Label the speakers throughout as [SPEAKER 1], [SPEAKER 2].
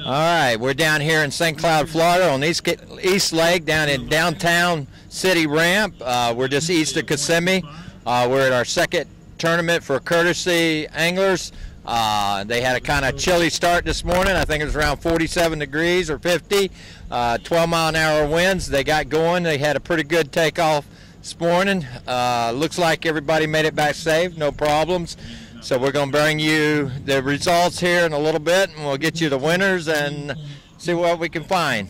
[SPEAKER 1] All right, we're down here in St. Cloud, Florida on East Lake down in downtown City Ramp. We're just east of Kissimmee. We're at our second tournament for courtesy anglers. They had a kind of chilly start this morning. I think it was around 47 degrees or 50, 12-mile-an-hour winds. They got going. They had a pretty good takeoff this morning. Looks like everybody made it back safe, no problems. So we're going to bring you the results here in a little bit, and we'll get you the winners and see what we can find.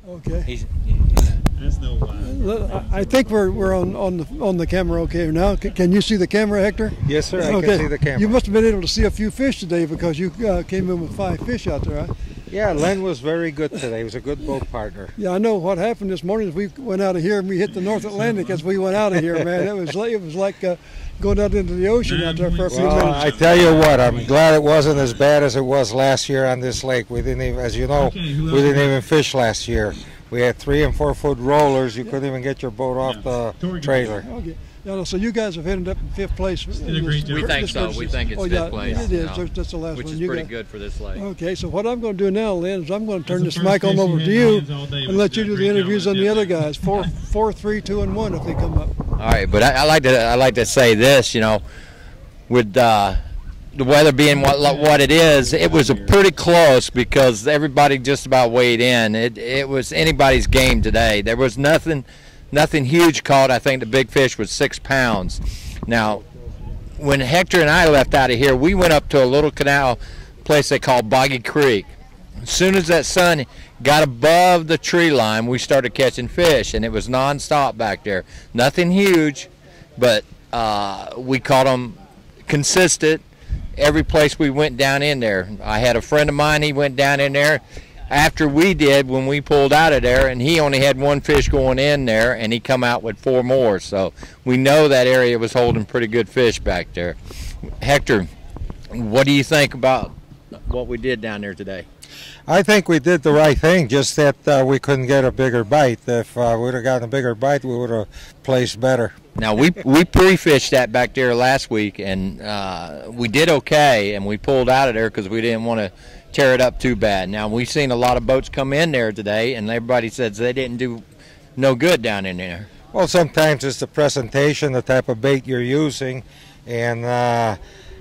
[SPEAKER 2] Okay. I think we're on the camera okay now. Can you see the camera, Hector?
[SPEAKER 3] Yes, sir. I can see the camera.
[SPEAKER 2] You must have been able to see a few fish today because you came in with 5 fish out there, huh?
[SPEAKER 3] Yeah, Len was very good today. He was a good boat partner.
[SPEAKER 2] Yeah, I know what happened this morning is we went out of here and we hit the North Atlantic as we went out of here, man. It was like going out into the ocean out there for a few minutes.
[SPEAKER 3] I tell you what, I'm glad it wasn't as bad as it was last year on this lake. We didn't even, as you know, we didn't even fish last year. We had 3- and 4-foot rollers. You couldn't even get your boat off the trailer.
[SPEAKER 2] Okay. Yeah, so you guys have ended up in 5th place.
[SPEAKER 1] We think so. We think it's 5th place.
[SPEAKER 2] It is. That's the last
[SPEAKER 1] which
[SPEAKER 2] one.
[SPEAKER 1] Which is pretty good for this lake.
[SPEAKER 2] Okay, so what I'm going to do now, Lynn, is I'm going to turn this mic on over to you and let you do the interviews on the other guys. 4, 3, 2, and 1 if they come up.
[SPEAKER 1] All right, but I like to say this, you know, with the weather being what it is, it was pretty close because everybody just about weighed in. It was anybody's game today. There was nothing huge caught. I think the big fish was 6 pounds. Now, when Hector and I left out of here, we went up to a little canal place they call Boggy Creek. As soon as that sun got above the tree line, we started catching fish, and it was nonstop back there. Nothing huge, but we caught them consistent every place we went down in there. I had a friend of mine, he went down in there after we did when we pulled out of there, and he only had 1 fish going in there, and he come out with 4 more. So we know that area was holding pretty good fish back there. Hector, what do you think about what we did down there today?
[SPEAKER 3] I think we did the right thing, just that we couldn't get a bigger bite. If we would have gotten a bigger bite, we would have placed better.
[SPEAKER 1] Now, we pre-fished that back there last week, and we did okay, and we pulled out of there because we didn't want to tear it up too bad. Now, we've seen a lot of boats come in there today, and everybody says they didn't do no good down in there.
[SPEAKER 3] Well, sometimes it's the presentation, the type of bait you're using, and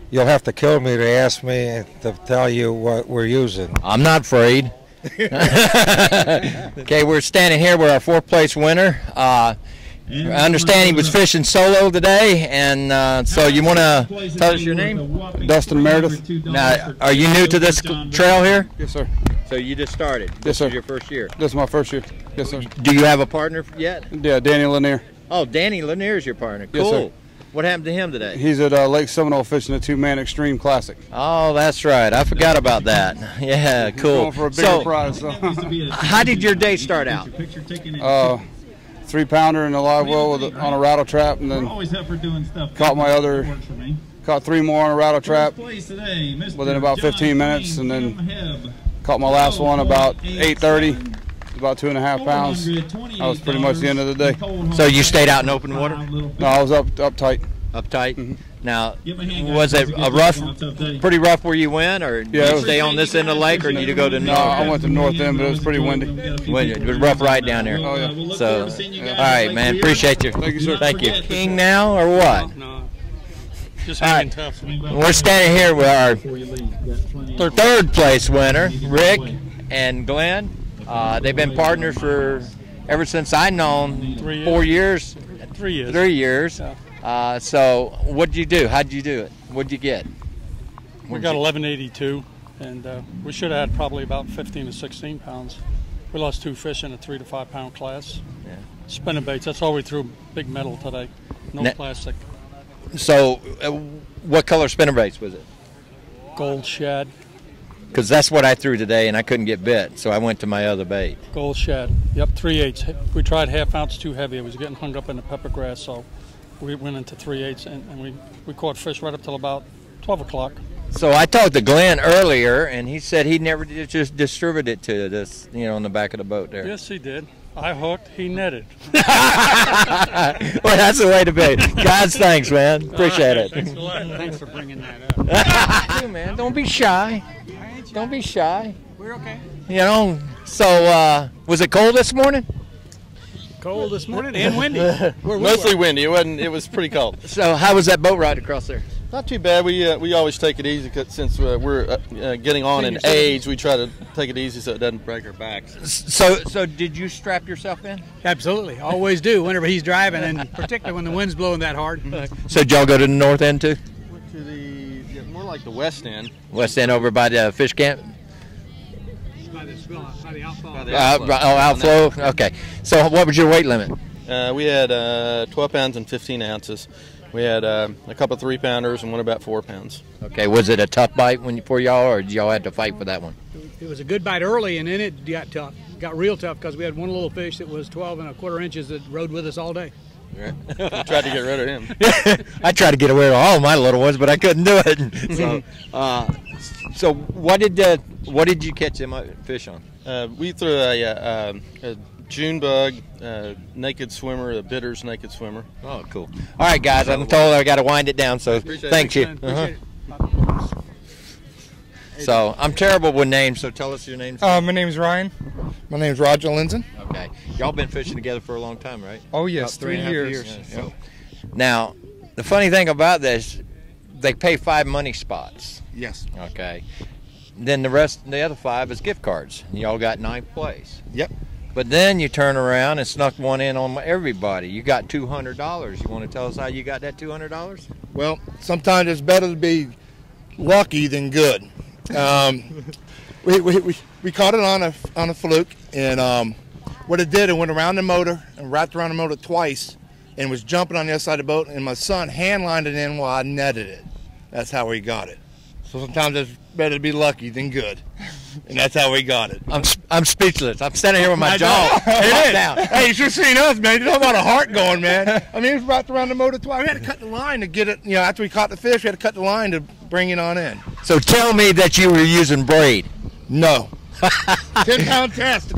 [SPEAKER 3] you'll have to kill me to ask me to tell you what we're using.
[SPEAKER 1] I'm not afraid. Okay, we're standing here with our 4th place winner. I understand he was fishing solo today, and so you want to tell us your name?
[SPEAKER 4] Dustin Meredith.
[SPEAKER 1] Now, are you new to this trail here?
[SPEAKER 4] Yes, sir.
[SPEAKER 1] So you just started?
[SPEAKER 4] Yes, sir.
[SPEAKER 1] This is your first year?
[SPEAKER 4] This is my first year. Yes, sir.
[SPEAKER 1] Do you have a partner yet?
[SPEAKER 4] Yeah, Danny Lanier.
[SPEAKER 1] Oh, Danny Lanier is your partner. Cool.
[SPEAKER 4] Yes, sir.
[SPEAKER 1] What happened to him today?
[SPEAKER 4] He's at Lake Seminole fishing a 2-man Extreme Classic.
[SPEAKER 1] Oh, that's right. I forgot about that. Yeah, cool.
[SPEAKER 4] Going for a bigger prize. So.
[SPEAKER 1] How did your day start out?
[SPEAKER 4] 3-pounder in a live well on a rattle trap, and then caught 3 more on a rattle trap within about 15 minutes, and then caught my last one about 8:30. About 2.5 pounds. That was pretty much the end of the day.
[SPEAKER 1] So you stayed out in open water?
[SPEAKER 4] No, I was up tight.
[SPEAKER 1] Up tight? Mm-hmm. Now, was it pretty rough where you went, or did you stay on this end of the lake, or did you go to north?
[SPEAKER 4] No, I went to north end, but it was pretty windy.
[SPEAKER 1] It was rough right down there.
[SPEAKER 4] Oh, yeah.
[SPEAKER 1] So, all right, man, appreciate you.
[SPEAKER 4] Thank you, sir.
[SPEAKER 1] Thank you. King now, or what?
[SPEAKER 5] No, just hanging tough.
[SPEAKER 1] We're standing here with our 3rd place winner, Rick and Glenn. They've been partners for ever since I known 4 years.
[SPEAKER 5] 3 years.
[SPEAKER 1] 3 years. So what did you do? How did you do it? What did you get?
[SPEAKER 5] We got 1182, and we should have had probably about 15 to 16 pounds. We lost 2 fish in a 3 to 5 pound class. Yeah. Spinning baits. That's all we threw. Big metal today. No plastic.
[SPEAKER 1] So what color spinner baits was it?
[SPEAKER 5] Gold shad.
[SPEAKER 1] Because that's what I threw today, and I couldn't get bit, so I went to my other bait.
[SPEAKER 5] Gold shad. Yep, 3/8. We tried 1/2 ounce too heavy. It was getting hung up in the pepper grass, so we went into 3/8, and we caught fish right up till about 12 o'clock.
[SPEAKER 1] So I talked to Glenn earlier, and he said he never just distributed it to this, on the back of the boat there.
[SPEAKER 5] Yes, he did. I hooked, he netted.
[SPEAKER 1] Well, that's the way to be. God's thanks, man. Appreciate it.
[SPEAKER 5] Thanks a lot.
[SPEAKER 6] Thanks for bringing that up.
[SPEAKER 1] You, man. Don't be shy.
[SPEAKER 6] I ain't
[SPEAKER 1] Don't be shy.
[SPEAKER 6] We're okay.
[SPEAKER 1] You know. So was it cold this morning?
[SPEAKER 6] Cold this morning and windy.
[SPEAKER 7] Mostly windy. It was pretty cold.
[SPEAKER 1] So how was that boat ride across there?
[SPEAKER 7] Not too bad. We always take it easy since we're getting on in age. We try to take it easy so it doesn't break our backs.
[SPEAKER 1] So did you strap yourself in?
[SPEAKER 6] Absolutely. Always do whenever he's driving, and particularly when the wind's blowing that hard.
[SPEAKER 1] So did y'all go to the north end too?
[SPEAKER 7] Went to the more like the west end.
[SPEAKER 1] West end over by the fish camp?
[SPEAKER 6] By the outfall.
[SPEAKER 1] Outflow. Okay. So what was your weight limit?
[SPEAKER 7] We had 12 pounds and 15 ounces. We had a couple 3-pounders and one about 4 pounds.
[SPEAKER 1] Okay. Was it a tough bite for y'all, or did y'all have to fight for that one?
[SPEAKER 6] It was a good bite early, and then it got tough. Got real tough because we had one little fish that was 12 1/4 inches that rode with us all day.
[SPEAKER 7] Right. We tried to get rid of him.
[SPEAKER 1] I tried to get away with all of my little ones, but I couldn't do it. So what did you catch them fish on?
[SPEAKER 7] We threw a June bug, naked swimmer, a Bitters naked swimmer.
[SPEAKER 1] Oh, cool. All right, guys, I'm told I got to wind it down, so thank you.
[SPEAKER 6] Appreciate it.
[SPEAKER 1] So I'm terrible with names, so tell us your names.
[SPEAKER 8] My name's Ryan. My name's Roger Lindsay.
[SPEAKER 1] Okay. Y'all been fishing together for a long time, right?
[SPEAKER 8] Oh, yes,
[SPEAKER 1] About 3.5
[SPEAKER 8] years.
[SPEAKER 1] Yeah, so. Now, the funny thing about this, they pay 5 money spots.
[SPEAKER 8] Yes.
[SPEAKER 1] Okay. Then the other 5 is gift cards. Y'all got 9th place.
[SPEAKER 8] Yep.
[SPEAKER 1] But then you turn around and snuck one in on everybody. You got $200. You want to tell us how you got that $200?
[SPEAKER 8] Well, sometimes it's better to be lucky than good. We caught it on a fluke, and what it did, it went around the motor and wrapped around the motor twice, and was jumping on the other side of the boat. And my son hand lined it in while I netted it. That's how we got it. So sometimes it's better to be lucky than good, and that's how we got it.
[SPEAKER 1] I'm speechless. I'm standing here with my jaw down.
[SPEAKER 8] Hey, you should have seen us, man. You know about a heart going, man. I mean, it was wrapped around the motor twice. We had to cut the line to get it. You know, after we caught the fish, we had to cut the line to bring it on in.
[SPEAKER 1] So tell me that you were using braid.
[SPEAKER 8] No. 10-pound test.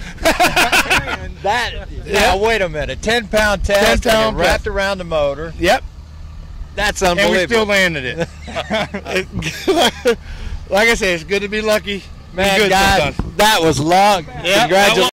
[SPEAKER 1] Now wait a minute. 10-pound test.
[SPEAKER 8] 10-pound
[SPEAKER 1] wrapped around the motor.
[SPEAKER 8] Yep.
[SPEAKER 1] That's unbelievable.
[SPEAKER 8] And we still landed it. Like I said, it's good to be lucky.
[SPEAKER 1] Man, guys, that was long.
[SPEAKER 8] Yep.
[SPEAKER 1] Congratulations.